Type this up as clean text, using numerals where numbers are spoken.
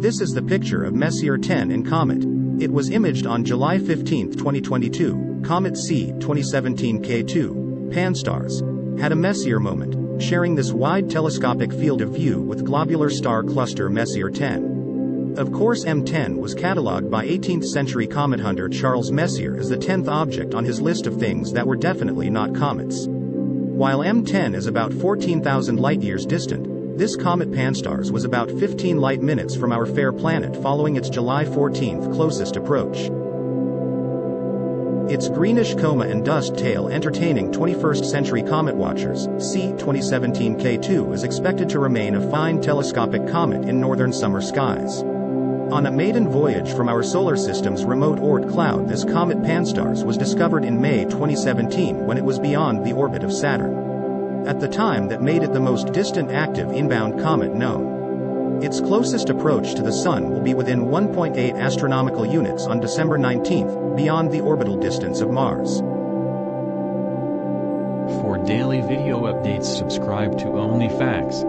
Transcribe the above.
This is the picture of Messier 10 in Comet. It was imaged on July 15, 2022. Comet C 2017 K2, Pan-STARRS, had a Messier moment, sharing this wide telescopic field of view with globular star cluster Messier 10. Of course, M10 was catalogued by 18th century comet hunter Charles Messier as the 10th object on his list of things that were definitely not comets. While M10 is about 14,000 light-years distant, this comet Pan-STARRS was about 15 light-minutes from our fair planet following its July 14 closest approach. Its greenish coma and dust tail entertaining 21st century comet watchers, C 2017 K2 is expected to remain a fine telescopic comet in northern summer skies. On a maiden voyage from our solar system's remote Oort cloud, this comet Pan-STARRS was discovered in May 2017 when it was beyond the orbit of Saturn. At the time, that made it the most distant active inbound comet known. Its closest approach to the Sun will be within 1.8 astronomical units on December 19, beyond the orbital distance of Mars. For daily video updates, subscribe to Only Facts.